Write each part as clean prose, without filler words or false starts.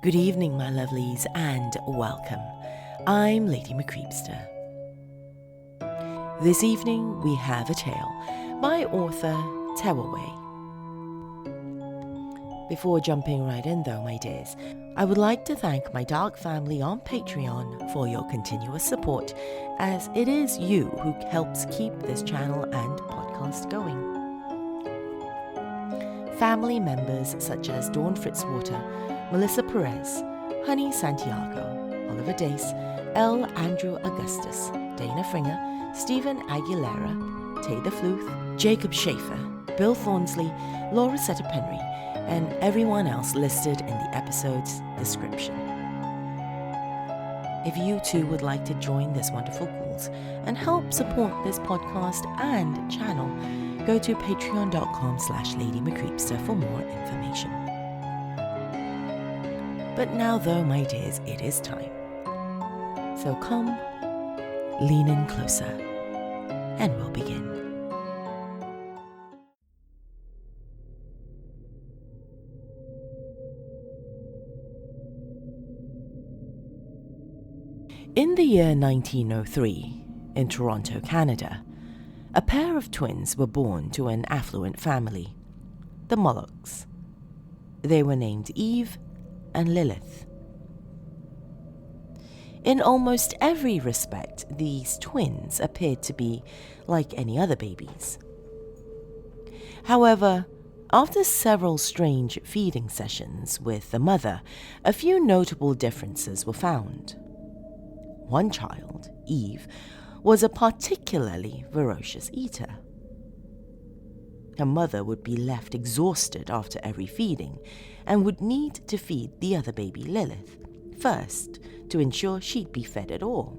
Good evening, my lovelies, and welcome. I'm Lady Creepypasta. This evening we have a tale by author Tewahway. Before jumping right in though, my dears, I would like to thank my dark family on Patreon for your continuous support, as it is you who helps keep this channel and podcast going. Family members such as Dawn Fritzwater, Melissa Perez, Honey Santiago, Oliver Dace, L. Andrew Augustus, Dana Fringer, Stephen Aguilera, Taylor Fluth, Jacob Schaefer, Bill Thornsley, Laura Setta Penry, and everyone else listed in the episode's description. If you too would like to join this wonderful ghouls and help support this podcast and channel, go to patreon.com/LadyMcCreepster for more information. But now though, my dears, it is time. So come, lean in closer, and we'll begin. In the year 1903, in Toronto, Canada, a pair of twins were born to an affluent family, the Mullocks. They were named Eve and Lilith. In almost every respect, these twins appeared to be like any other babies. However, after several strange feeding sessions with the mother, a few notable differences were found. One child, Eve, was a particularly voracious eater. Her mother would be left exhausted after every feeding and would need to feed the other baby, Lilith, first to ensure she'd be fed at all.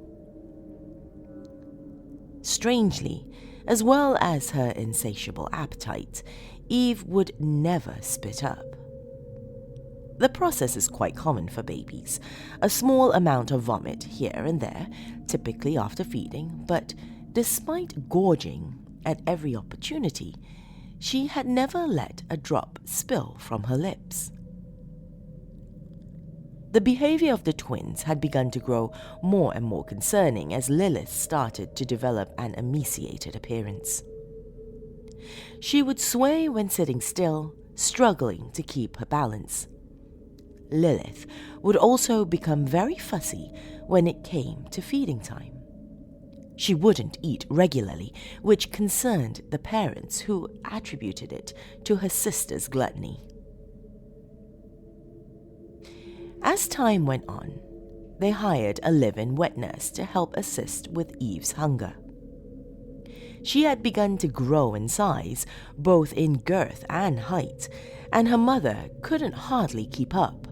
Strangely, as well as her insatiable appetite, Eve would never spit up. The process is quite common for babies, a small amount of vomit here and there, typically after feeding, but despite gorging at every opportunity, she had never let a drop spill from her lips. The behavior of the twins had begun to grow more and more concerning as Lilith started to develop an emaciated appearance. She would sway when sitting still, struggling to keep her balance. Lilith would also become very fussy when it came to feeding time. She wouldn't eat regularly, which concerned the parents, who attributed it to her sister's gluttony. As time went on, they hired a live-in wet nurse to help assist with Eve's hunger. She had begun to grow in size, both in girth and height, and her mother couldn't hardly keep up.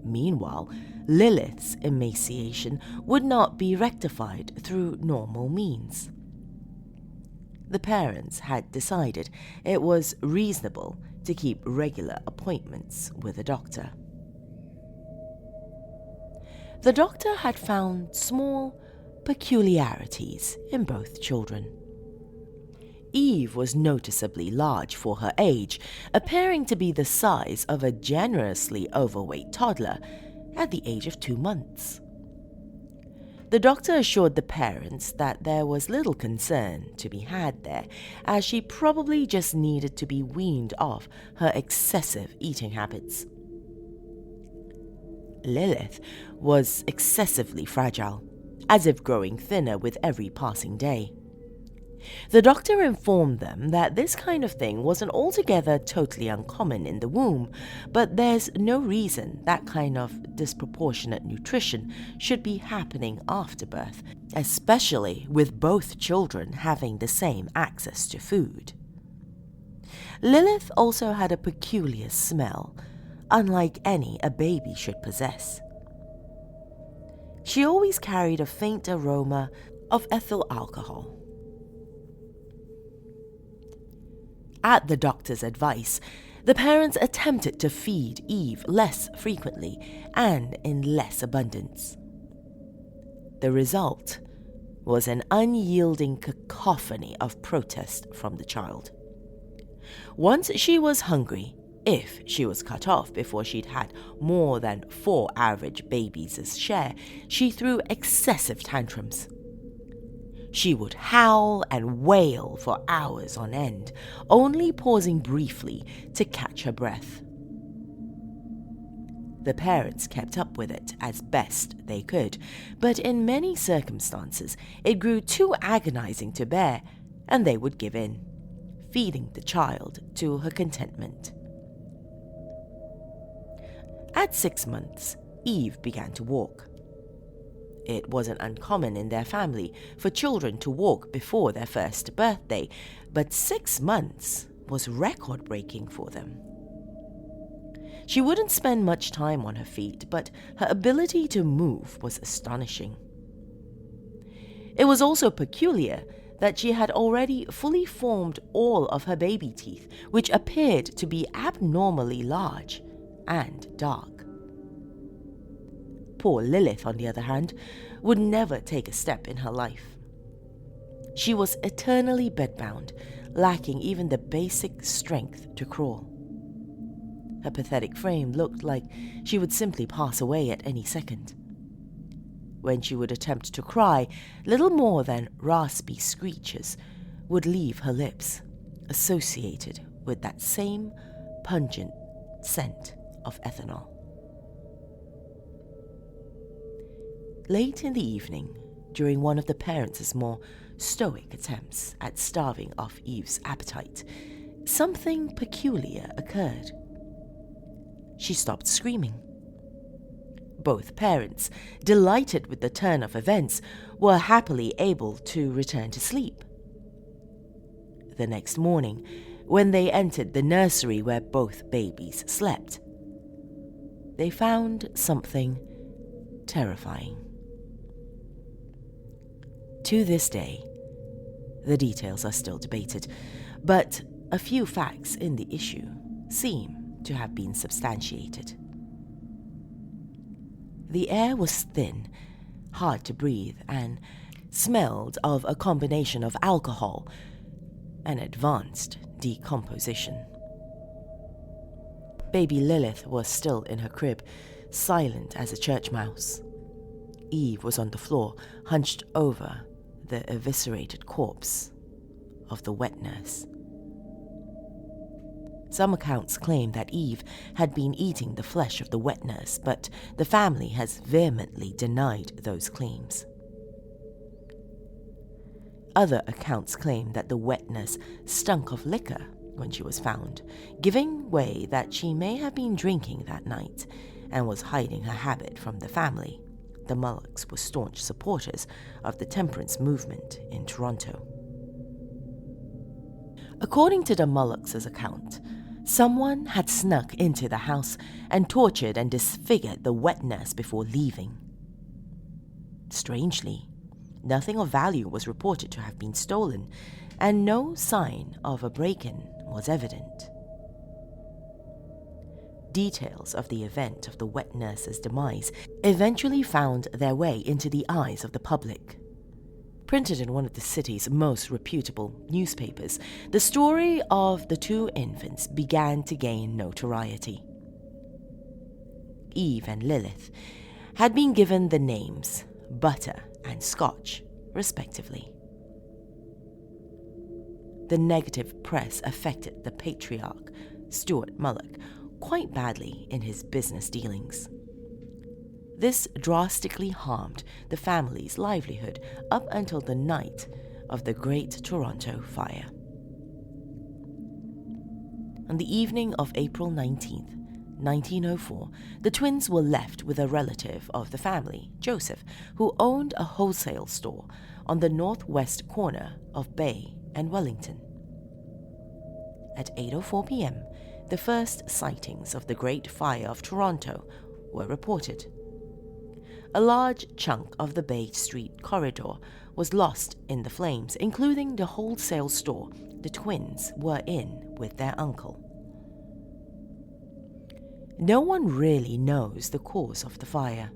Meanwhile, Lilith's emaciation would not be rectified through normal means. The parents had decided it was reasonable to keep regular appointments with a doctor. The doctor had found small peculiarities in both children. Eve was noticeably large for her age, appearing to be the size of a generously overweight toddler at the age of 2 months. The doctor assured the parents that there was little concern to be had there, as she probably just needed to be weaned off her excessive eating habits. Lilith was excessively fragile, as if growing thinner with every passing day. The doctor informed them that this kind of thing wasn't altogether totally uncommon in the womb, but there's no reason that kind of disproportionate nutrition should be happening after birth, especially with both children having the same access to food. Lilith also had a peculiar smell, unlike any a baby should possess. She always carried a faint aroma of ethyl alcohol. At the doctor's advice, the parents attempted to feed Eve less frequently and in less abundance. The result was an unyielding cacophony of protest from the child. Once she was hungry, If she was cut off before she'd had more than 4 average babies' share, she threw excessive tantrums. She would howl and wail for hours on end, only pausing briefly to catch her breath. The parents kept up with it as best they could, but in many circumstances it grew too agonizing to bear, and they would give in, feeding the child to her contentment. At 6 months, Eve began to walk. It wasn't uncommon in their family for children to walk before their first birthday, but 6 months was record-breaking for them. She wouldn't spend much time on her feet, but her ability to move was astonishing. It was also peculiar that she had already fully formed all of her baby teeth, which appeared to be abnormally large and dark. Poor Lilith, on the other hand, would never take a step in her life. She was eternally bedbound, lacking even the basic strength to crawl. Her pathetic frame looked like she would simply pass away at any second. When she would attempt to cry, little more than raspy screeches would leave her lips, associated with that same pungent scent of ethanol. Late in the evening, during one of the parents' more stoic attempts at starving off Eve's appetite, something peculiar occurred. She stopped screaming. Both parents, delighted with the turn of events, were happily able to return to sleep. The next morning, when they entered the nursery where both babies slept, they found something terrifying. To this day, the details are still debated, but a few facts in the issue seem to have been substantiated. The air was thin, hard to breathe, and smelled of a combination of alcohol and advanced decomposition. Baby Lilith was still in her crib, silent as a church mouse. Eve was on the floor, hunched over the eviscerated corpse of the wet nurse. Some accounts claim that Eve had been eating the flesh of the wet nurse, but the family has vehemently denied those claims. Other accounts claim that the wet nurse stunk of liquor when she was found, giving way that she may have been drinking that night and was hiding her habit from the family. The Mullocks were staunch supporters of the temperance movement in Toronto. According to the Mullocks' account, someone had snuck into the house and tortured and disfigured the wet nurse before leaving. Strangely, nothing of value was reported to have been stolen, and no sign of a break-in was evident. Details of the event of the wet nurse's demise eventually found their way into the eyes of the public. Printed in one of the city's most reputable newspapers, the story of the two infants began to gain notoriety. Eve and Lilith had been given the names Butter and Scotch, respectively. The negative press affected the patriarch, Stuart Mullock, quite badly in his business dealings. This drastically harmed the family's livelihood up until the night of the Great Toronto Fire. On the evening of April 19th, 1904, the twins were left with a relative of the family, Joseph, who owned a wholesale store on the northwest corner of Bay and Wellington. At 8:04 p.m., the first sightings of the Great Fire of Toronto were reported. A large chunk of the Bay Street corridor was lost in the flames, including the wholesale store the twins were in with their uncle. No one really knows the cause of the fire.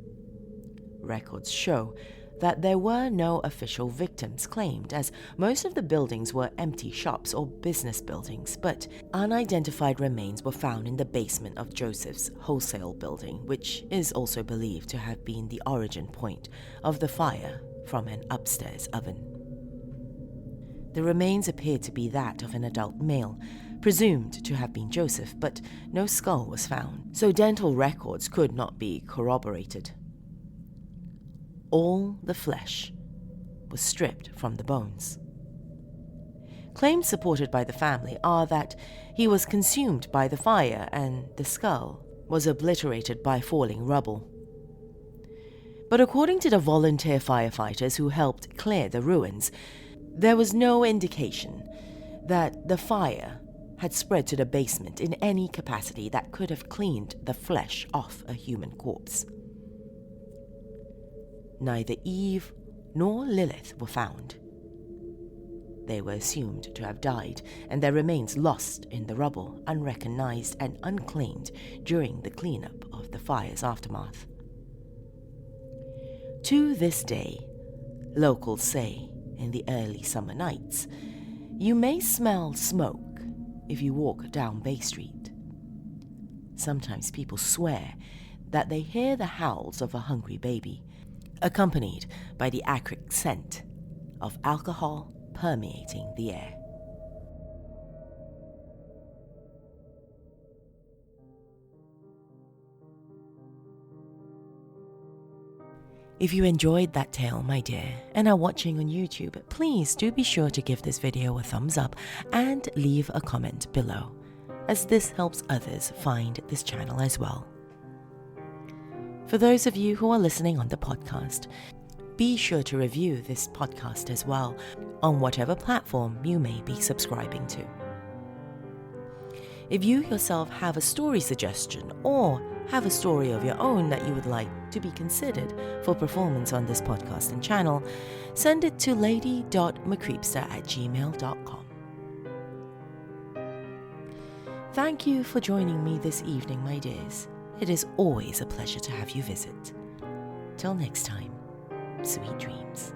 Records show that there were no official victims claimed, as most of the buildings were empty shops or business buildings, but unidentified remains were found in the basement of Joseph's wholesale building, which is also believed to have been the origin point of the fire from an upstairs oven. The remains appeared to be that of an adult male, presumed to have been Joseph, but no skull was found, so dental records could not be corroborated. All the flesh was stripped from the bones. Claims supported by the family are that he was consumed by the fire and the skull was obliterated by falling rubble. But according to the volunteer firefighters who helped clear the ruins, there was no indication that the fire had spread to the basement in any capacity that could have cleaned the flesh off a human corpse. Neither Eve nor Lilith were found. They were assumed to have died, and their remains lost in the rubble, unrecognized and unclaimed during the cleanup of the fire's aftermath. To this day, locals say, in the early summer nights, you may smell smoke if you walk down Bay Street. Sometimes people swear that they hear the howls of a hungry baby, accompanied by the acrid scent of alcohol permeating the air. If you enjoyed that tale, my dear, and are watching on YouTube, please do be sure to give this video a thumbs up and leave a comment below, as this helps others find this channel as well. For those of you who are listening on the podcast, be sure to review this podcast as well on whatever platform you may be subscribing to. If you yourself have a story suggestion or have a story of your own that you would like to be considered for performance on this podcast and channel, send it to lady.mccreepster@gmail.com. Thank you for joining me this evening, my dears. It is always a pleasure to have you visit. Till next time, sweet dreams.